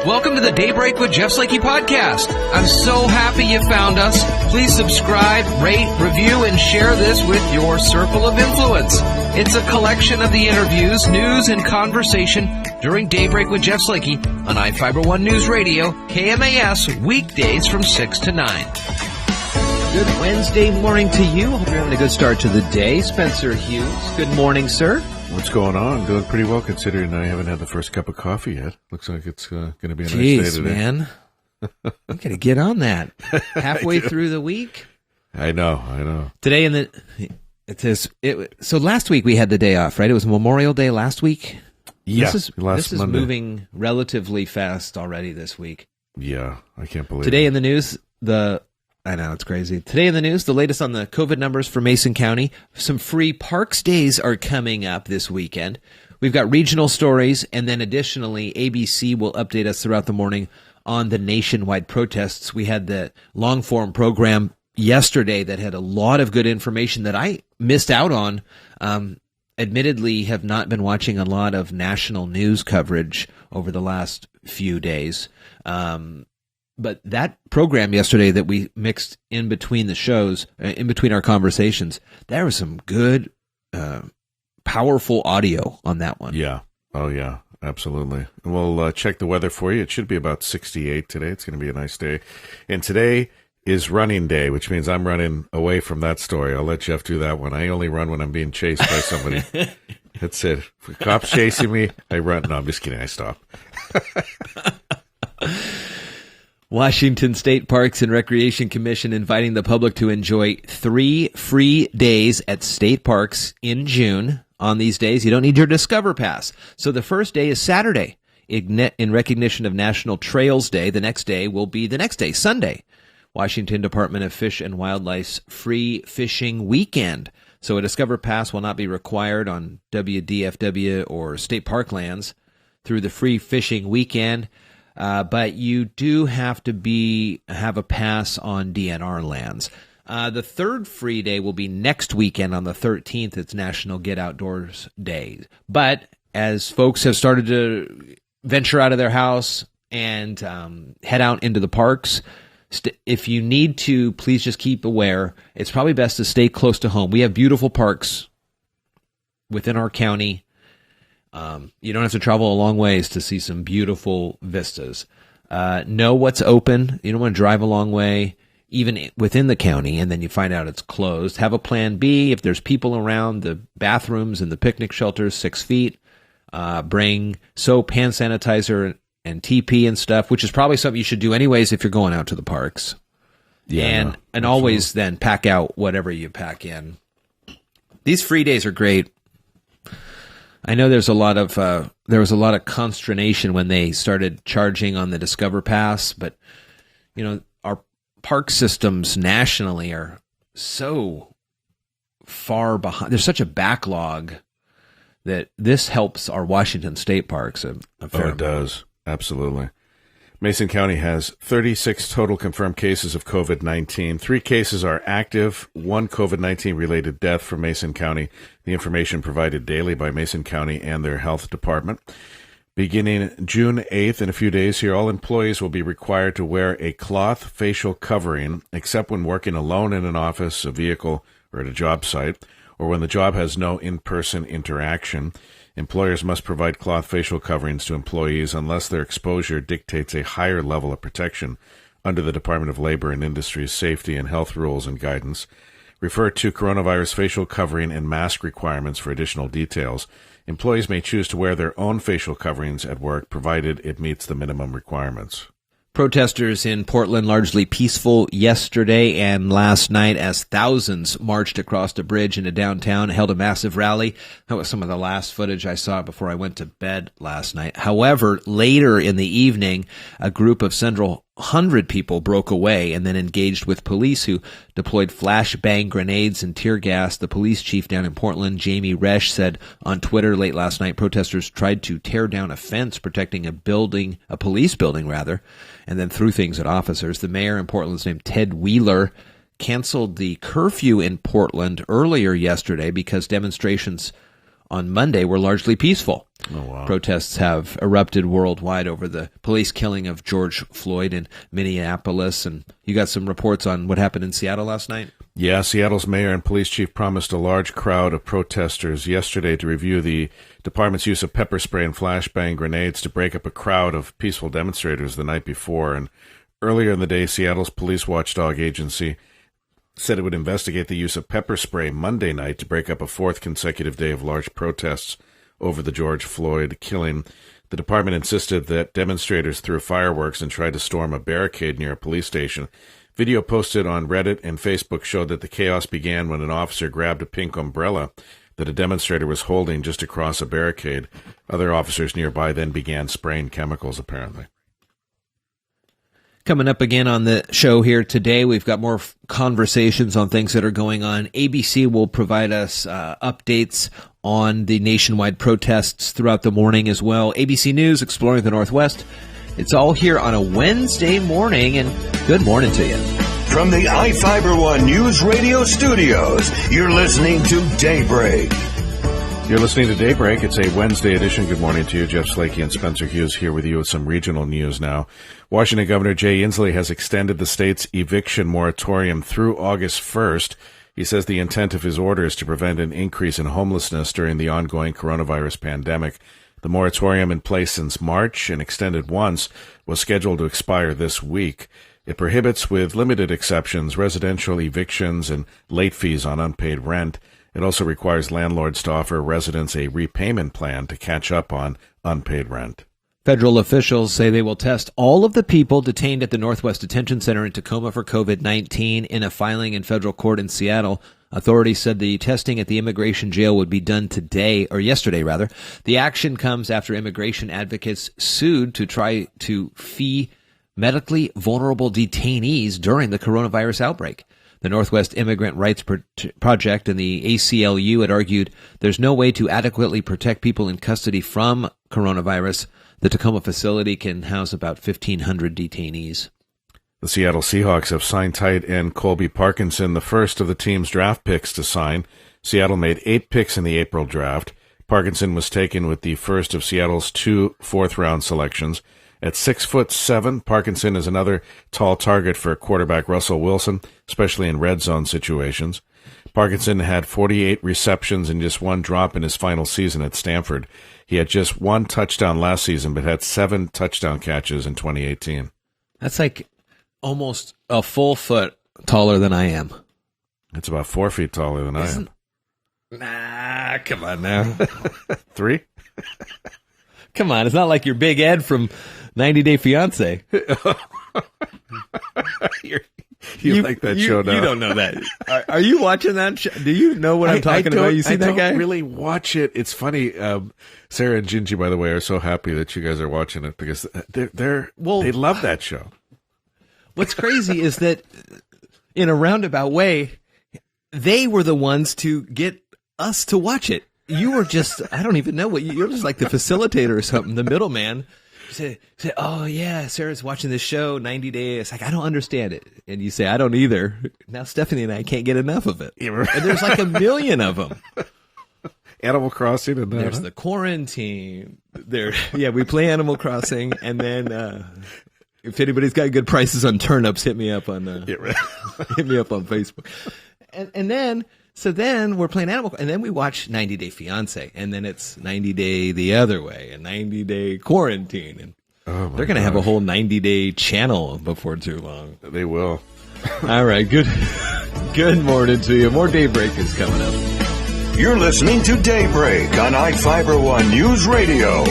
Welcome to the Daybreak with Jeff Slakey podcast. I'm so happy you found us. Please subscribe, rate, review, and share this with your circle of influence. It's a collection of the interviews, news, and conversation during Daybreak with Jeff Slakey on I-Fiber 1 News Radio, KMAS, weekdays from 6 to 9. Good Wednesday morning to you. Hope you're having a good start to the day. Spencer Hughes, good morning, sir. What's going on? Doing pretty well considering I haven't had the first cup of coffee yet. Looks like it's going to be a nice day today. Man. You got to get on that. Halfway through the week. I know. Today so last week we had the day off, right? It was Memorial Day last week. Yeah, this is Monday. Moving relatively fast already this week. Yeah, I can't believe Today it. in the news, I know, it's crazy. Today in the news, the latest on the COVID numbers for Mason County. Some free parks days are coming up this weekend. We've got regional stories, and then additionally, ABC will update us throughout the morning on the nationwide protests. We had the long-form program yesterday that had a lot of good information that I missed out on. Admittedly, have not been watching a lot of national news coverage over the last few days. But that program yesterday that we mixed in between the shows, in between our conversations, there was some good, powerful audio on that one. Yeah. Oh, yeah. Absolutely. And we'll check the weather for you. It should be about 68 today. It's going to be a nice day. And today is running day, which means I'm running away from that story. I'll let Jeff do that one. I only run when I'm being chased by somebody. That's it. If a cop's chasing me, I run. No, I'm just kidding. I stop. Washington State Parks and Recreation Commission inviting the public to enjoy 3 free days at state parks in June. On these days, you don't need your Discover Pass. So the first day is Saturday in recognition of National Trails Day. The next day will be the next day, Sunday, Washington Department of Fish and Wildlife's Free Fishing Weekend. So a Discover Pass will not be required on WDFW or state park lands through the Free Fishing Weekend. But you do have to have a pass on DNR lands. The third free day will be next weekend on the 13th. It's National Get Outdoors Day. But as folks have started to venture out of their house and head out into the parks, if you need to, please just keep aware. It's probably best to stay close to home. We have beautiful parks within our county. You don't have to travel a long ways to see some beautiful vistas. Know what's open. You don't want to drive a long way, even within the county, and then you find out it's closed. Have a plan B. If there's people around, the bathrooms and the picnic shelters, 6 feet. Bring soap, hand sanitizer, and TP and stuff, which is probably something you should do anyways if you're going out to the parks. Yeah, and always then pack out whatever you pack in. These free days are great. I know there was a lot of consternation when they started charging on the Discover Pass, but our park systems nationally are so far behind. There's such a backlog that this helps our Washington State parks a fair amount. It does. Absolutely. Mason County has 36 total confirmed cases of COVID-19. 3 cases are active, 1 COVID-19 related death from Mason County. The information provided daily by Mason County and their health department. Beginning June 8th, in a few days here, all employees will be required to wear a cloth facial covering, except when working alone in an office, a vehicle, or at a job site, or when the job has no in-person interaction. Employers must provide cloth facial coverings to employees unless their exposure dictates a higher level of protection under the Department of Labor and Industry's safety and health rules and guidance. Refer to coronavirus facial covering and mask requirements for additional details. Employees may choose to wear their own facial coverings at work, provided it meets the minimum requirements. Protesters in Portland largely peaceful yesterday and last night as thousands marched across a bridge into downtown, held a massive rally. That was some of the last footage I saw before I went to bed last night. However, later in the evening, a group of several hundred people broke away and then engaged with police, who deployed flashbang grenades and tear gas. The police chief down in Portland, Jamie Resch, said on Twitter late last night protesters tried to tear down a fence protecting a police building, and then threw things at officers. The mayor in Portland's named Ted Wheeler canceled the curfew in Portland earlier yesterday because demonstrations on Monday were largely peaceful. Oh, wow. Protests have erupted worldwide over the police killing of George Floyd in Minneapolis. And you got some reports on what happened in Seattle last night? Yeah, Seattle's mayor and police chief promised a large crowd of protesters yesterday to review the department's use of pepper spray and flashbang grenades to break up a crowd of peaceful demonstrators the night before. And earlier in the day, Seattle's police watchdog agency said it would investigate the use of pepper spray Monday night to break up a fourth consecutive day of large protests over the George Floyd killing. The department insisted that demonstrators threw fireworks and tried to storm a barricade near a police station. Video posted on Reddit and Facebook showed that the chaos began when an officer grabbed a pink umbrella that a demonstrator was holding just across a barricade. Other officers nearby then began spraying chemicals, apparently. Coming up again on the show here today, we've got more conversations on things that are going on. ABC will provide us updates on the nationwide protests throughout the morning as well. ABC News, Exploring the Northwest. It's all here on a Wednesday morning, and good morning to you. From the iFiber One News Radio studios, you're listening to Daybreak. You're listening to Daybreak. It's a Wednesday edition. Good morning to you. Jeff Slakey and Spencer Hughes here with you with some regional news now. Washington Governor Jay Inslee has extended the state's eviction moratorium through August 1st. He says the intent of his order is to prevent an increase in homelessness during the ongoing coronavirus pandemic. The moratorium in place since March and extended once was scheduled to expire this week. It prohibits, with limited exceptions, residential evictions and late fees on unpaid rent. It also requires landlords to offer residents a repayment plan to catch up on unpaid rent. Federal officials say they will test all of the people detained at the Northwest Detention Center in Tacoma for COVID-19 in a filing in federal court in Seattle. Authorities said the testing at the immigration jail would be done yesterday. The action comes after immigration advocates sued to try to fee medically vulnerable detainees during the coronavirus outbreak. The Northwest Immigrant Rights Project and the ACLU had argued there's no way to adequately protect people in custody from coronavirus. The Tacoma facility can house about 1,500 detainees. The Seattle Seahawks have signed tight end Colby Parkinson, the first of the team's draft picks to sign. Seattle made 8 picks in the April draft. Parkinson was taken with the first of Seattle's 2 fourth-round selections. At 6'7", Parkinson is another tall target for quarterback Russell Wilson, especially in red zone situations. Parkinson had 48 receptions and just 1 drop in his final season at Stanford. He had just 1 touchdown last season, but had 7 touchdown catches in 2018. That's like almost a full foot taller than I am. That's about 4 feet taller than I am. Nah, come on now. 3? Come on, it's not like you're Big Ed from 90 Day Fiancé. You like that show now. You don't know that. Are you watching that show? Do you know what I'm talking about? You see that guy? I don't really watch it. It's funny. Sarah and Gingy, by the way, are so happy that you guys are watching it because they love that show. What's crazy is that in a roundabout way, they were the ones to get us to watch it. You were just, I don't even know you're just like the facilitator or something, the middleman. Say, oh yeah, Sarah's watching this show, 90 Days. It's like, I don't understand it. And you say, I don't either. Now Stephanie and I can't get enough of it. And there's like 1 million of them. Animal Crossing and that. There's the quarantine. We play Animal Crossing, and then if anybody's got good prices on turnips, hit me up on hit me up on Facebook. And then we're playing Animal, and then we watch 90 Day Fiancé, and then it's 90 Day the other way, and 90 Day Quarantine, and they're going to have a whole 90 Day channel before too long. They will. All right, good morning to you. More Daybreak is coming up. You're listening to Daybreak on iFiber One News Radio.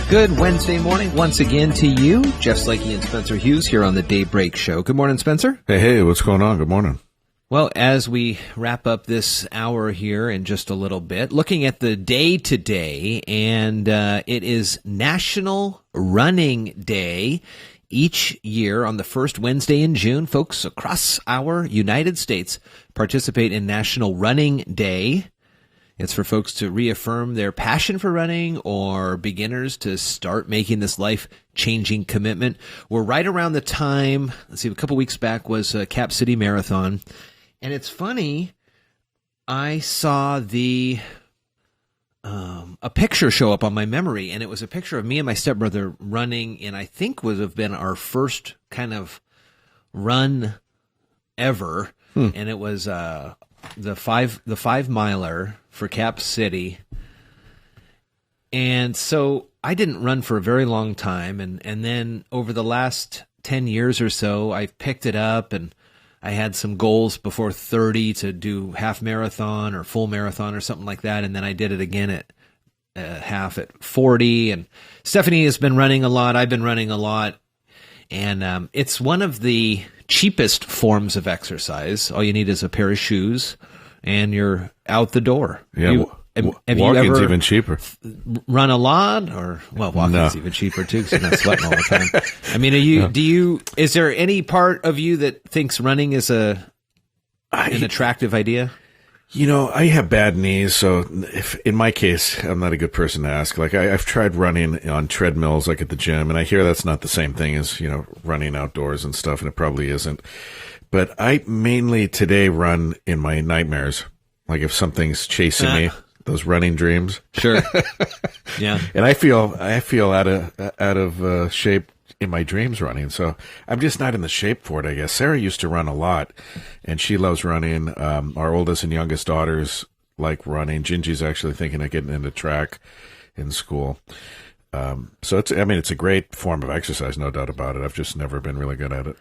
Good Wednesday morning once again to you. Jeff Slakey and Spencer Hughes here on the Daybreak Show. Good morning, Spencer. Hey, what's going on? Good morning. Well, as we wrap up this hour here in just a little bit, looking at the day today, and it is National Running Day. Each year on the first Wednesday in June, folks across our United States participate in National Running Day. It's for folks to reaffirm their passion for running or beginners to start making this life-changing commitment. We're right around the time, a couple weeks back was Cap City Marathon. And it's funny, I saw the a picture show up on my memory, and it was a picture of me and my stepbrother running in, I think would have been our first kind of run ever, and it was the 5 miler for Cap City. And so I didn't run for a very long time, and then over the last 10 years or so, I've picked it up, and I had some goals before 30 to do half marathon or full marathon or something like that, and then I did it again at half at 40. And Stephanie has been running a lot. I've been running a lot, and it's one of the cheapest forms of exercise. All you need is a pair of shoes, and you're out the door. Yeah. Have walking's you ever even cheaper. Run a lot? Or, well, walking's even cheaper too, because you're not sweating all the time. I mean, is there any part of you that thinks running is an attractive idea? You know, I have bad knees, so in my case, I'm not a good person to ask. Like, I've tried running on treadmills, like at the gym, and I hear that's not the same thing as, running outdoors and stuff, and it probably isn't. But I mainly today run in my nightmares. Like if something's chasing me. Those running dreams. Sure. Yeah. And I feel out of shape in my dreams running. So I'm just not in the shape for it, I guess. Sarah used to run a lot, and she loves running. Our oldest and youngest daughters like running. Gingy's actually thinking of getting into track in school. So it's a great form of exercise, no doubt about it. I've just never been really good at it.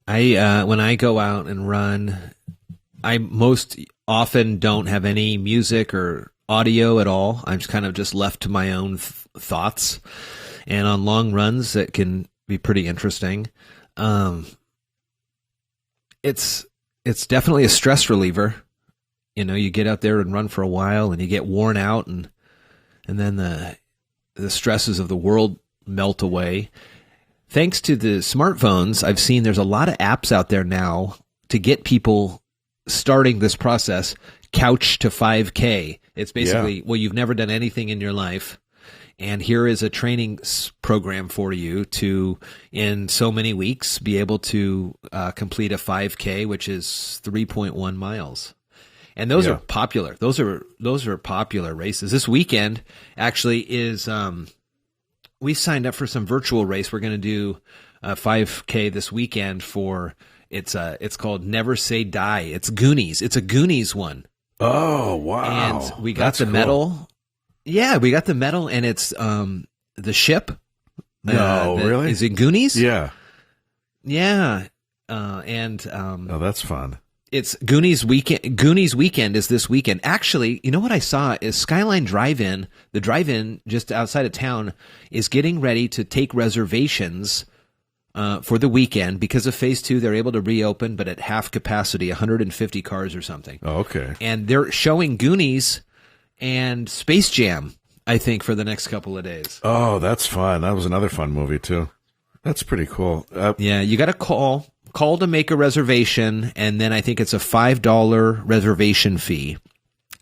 When I go out and run, I most often don't have any music or audio at all. I'm just kind of just left to my own thoughts. And on long runs, that can be pretty interesting. It's definitely a stress reliever. You get out there and run for a while, and you get worn out, and then the stresses of the world melt away. Thanks to the smartphones, I've seen there's a lot of apps out there now to get people starting this process. Couch to 5K. It's basically, well, you've never done anything in your life, and here is a training program for you to, in so many weeks, be able to complete a 5K, which is 3.1 miles. And those are popular. Those are popular races. This weekend actually is. We signed up for some virtual race. We're going to do a 5K this weekend for. It's called Never Say Die. It's Goonies. It's a Goonies one. Oh, wow. And we got the medal. Yeah, we got the medal, and it's the ship. Really? Is it Goonies? Yeah. Yeah. Oh, that's fun. It's Goonies weekend. Goonies weekend is this weekend. Actually, you know what I saw is Skyline Drive-In, the drive-in just outside of town, is getting ready to take reservations for the weekend. Because of phase 2, they're able to reopen, but at half capacity, 150 cars or something. Oh, okay. And they're showing Goonies and Space Jam, I think, for the next couple of days. Oh, that's fun. That was another fun movie, too. That's pretty cool. Yeah, you got to call to make a reservation, and then I think it's a $5 reservation fee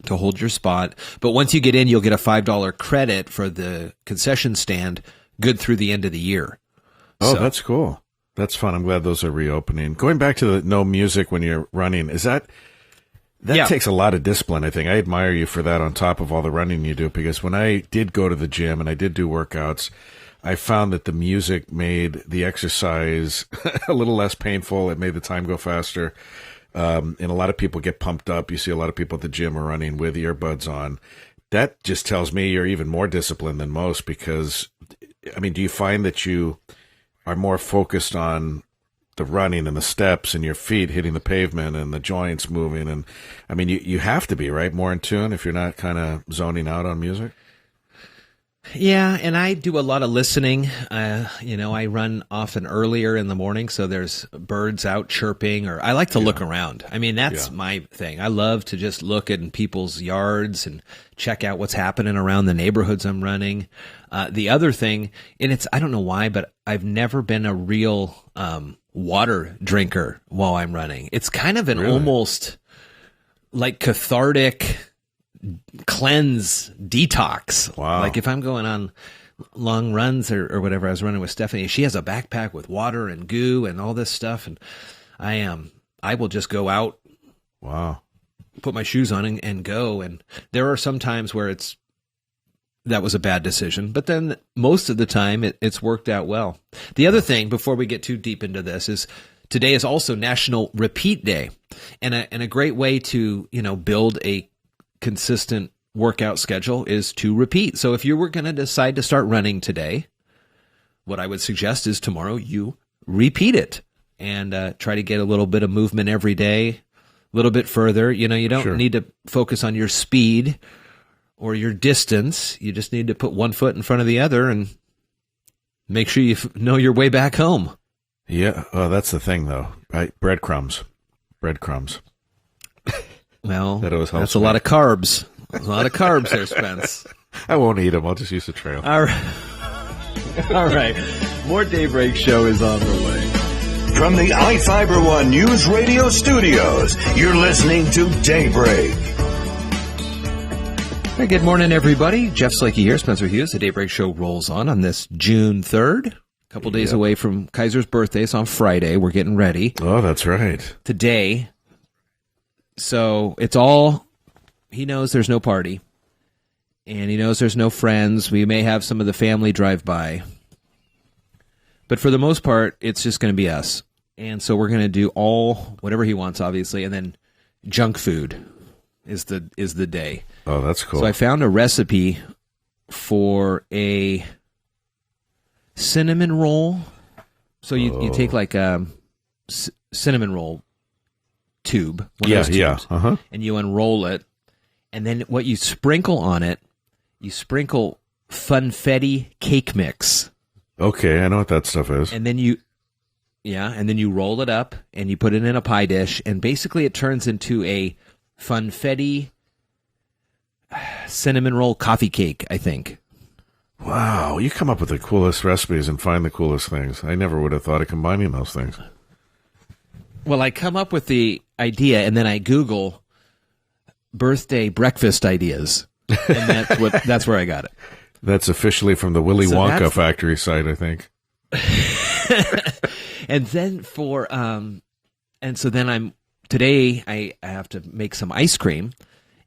to hold your spot. But once you get in, you'll get a $5 credit for the concession stand, good through the end of the year. Oh, so that's cool. That's fun. I'm glad those are reopening. Going back to the no music when you're running, that takes a lot of discipline, I think. I admire you for that on top of all the running you do, because when I did go to the gym and I did do workouts, I found that the music made the exercise a little less painful. It made the time go faster. And a lot of people get pumped up. You see a lot of people at the gym are running with earbuds on. That just tells me you're even more disciplined than most, because, do you find that you are more focused on the running and the steps and your feet hitting the pavement and the joints moving? And you have to be, right, more in tune if you're not kind of zoning out on music? Yeah, and I do a lot of listening. I run often earlier in the morning, so there's birds out chirping, or I like to look around. That's my thing. I love to just look in people's yards and check out what's happening around the neighborhoods I'm running. The other thing, and I don't know why, but I've never been a real water drinker while I'm running. It's kind of an almost like cathartic cleanse detax. Wow. Like if I'm going on long runs or whatever, I was running with Stephanie, she has a backpack with water and goo and all this stuff, and I will just go out. Wow. put my shoes on and go. And there are some times where that was a bad decision, but then most of the time it's worked out well. The other thing, before we get too deep into this, is today is also National Repeat Day, and a great way to build a consistent workout schedule is to repeat. So if you were going to decide to start running today, what I would suggest is tomorrow you repeat it and try to get a little bit of movement every day, a little bit further. You don't need to focus on your speed or your distance. You just need to put one foot in front of the other and make sure you know your way back home. Yeah, that's the thing, though, right? Breadcrumbs. Well, that's a lot of carbs. A lot of carbs there, Spence. I won't eat them. I'll just use the trail. All right. More Daybreak Show is on the way. From the iFiber One News Radio studios, you're listening to Daybreak. Hey, good morning, everybody. Jeff Slakey here, Spencer Hughes. The Daybreak Show rolls on this June 3rd. A couple days away from Kaiser's birthday. It's on Friday. We're getting ready. Oh, that's right. Today. So it's all, he knows there's no party. And he knows there's no friends. We may have some of the family drive by. But for the most part, it's just going to be us. And so we're going to do whatever he wants, obviously. And then junk food is the day. Oh, that's cool. So I found a recipe for a cinnamon roll. So you take like a cinnamon roll tube. And you unroll it. And then what you sprinkle on it, you sprinkle funfetti cake mix. Okay, I know what that stuff is. And then you roll it up and you put it in a pie dish. And basically it turns into a funfetti cinnamon roll coffee cake, I think. Wow, you come up with the coolest recipes and find the coolest things. I never would have thought of combining those things. Well, I come up with the idea and then I Google birthday breakfast ideas. And that's where I got it. That's officially from the Willy Wonka factory site, I think. And then today I have to make some ice cream,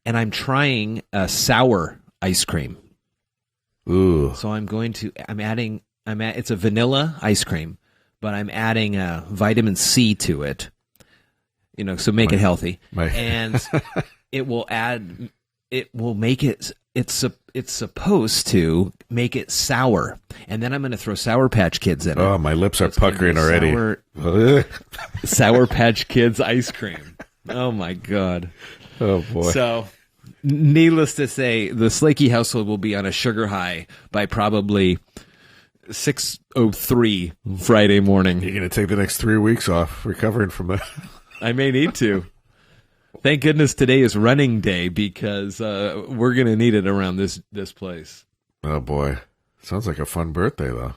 and I'm trying a sour ice cream. Ooh. So it's a vanilla ice cream, but I'm adding vitamin C to it. So make it healthy. And it will make it, it's supposed to make it sour. And then I'm going to throw Sour Patch Kids in it. Oh, my lips are puckering already. Sour Patch Kids ice cream. Oh, my God. Oh, boy. So, needless to say, the Slakey household will be on a sugar high by probably 6:03 Friday morning. You're going to take the next 3 weeks off recovering from that. I may need to. Thank goodness today is running day because we're going to need it around this place. Oh, boy. Sounds like a fun birthday, though.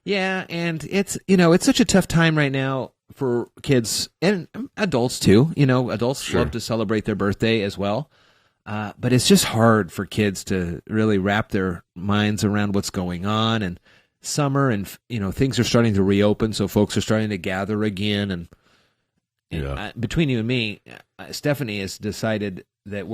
Yeah, and it's such a tough time right now for kids and adults, too. Adults love to celebrate their birthday as well. But it's just hard for kids to really wrap their minds around what's going on. And summer and, things are starting to reopen, so folks are starting to gather again. And between you and me, Stephanie has decided that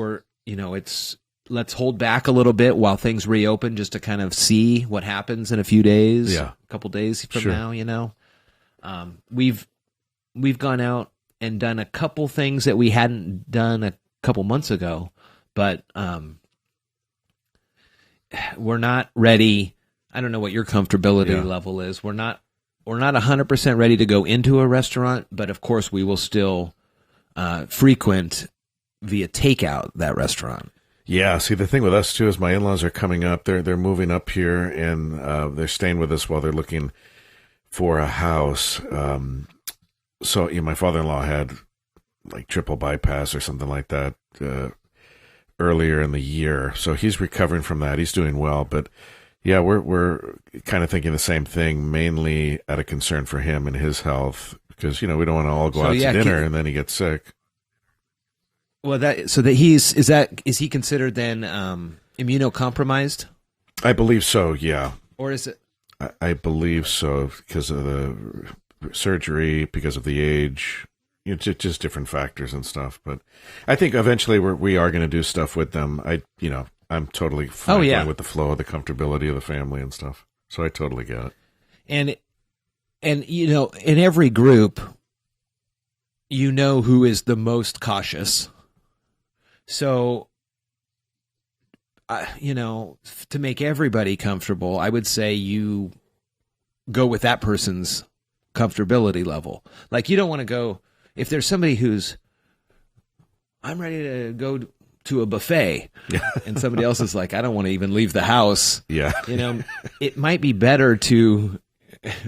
let's hold back a little bit while things reopen just to kind of see what happens in a few days, a couple days from now, We've gone out and done a couple things that we hadn't done a couple months ago, but we're not ready. I don't know what your comfortability level is. We're not 100% ready to go into a restaurant, but of course we will still frequent via takeout that restaurant. Yeah, see, the thing with us, too, is my in-laws are coming up. They're moving up here, and they're staying with us while they're looking for a house. So my father-in-law had, like, triple bypass or something like that earlier in the year. So he's recovering from that. He's doing well. But, yeah, we're kind of thinking the same thing, mainly out of concern for him and his health, because, we don't want to all go out to dinner and then he gets sick. Well, is he considered then immunocompromised? I believe so, yeah. Or is it? I believe so because of the surgery, because of the age. just different factors and stuff. But I think eventually we are going to do stuff with them. I'm totally fine going with the flow, the comfortability of the family and stuff. So I totally get it. And in every group, who is the most cautious. So, to make everybody comfortable, I would say you go with that person's comfortability level. Like, you don't want to go, if there's somebody who's, I'm ready to go to a buffet, and somebody else is like, I don't want to even leave the house. Yeah. It might be better to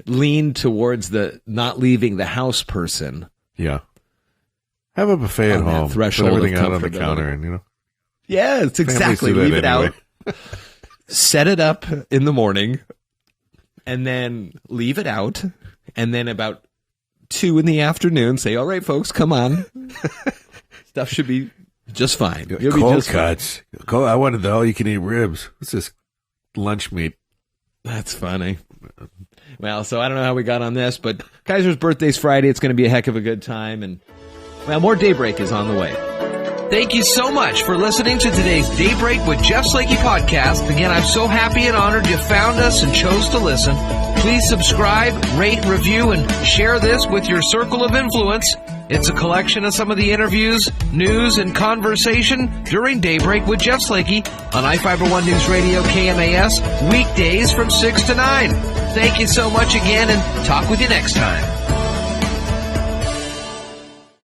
lean towards the not leaving the house person. Yeah. Have a buffet at home. Threshold put everything of out on the counter, and Yeah, it's exactly. Leave it anyway. Out. Set it up in the morning, and then leave it out, and then about 2 in the afternoon, say, "All right, folks, come on." Stuff should be just fine. You'll cold just cuts. Fine. I wanted the all-you-can-eat ribs. What's this lunch meat? That's funny. Well, so I don't know how we got on this, but Kaiser's birthday's Friday. It's going to be a heck of a good time, and more Daybreak is on the way. Thank you so much for listening to today's Daybreak with Jeff Slakey podcast. Again, I'm so happy and honored you found us and chose to listen. Please subscribe, rate, review, and share this with your circle of influence. It's a collection of some of the interviews, news, and conversation during Daybreak with Jeff Slakey on I-Fiber One News Radio KMAS, weekdays from 6 to 9. Thank you so much again, and talk with you next time.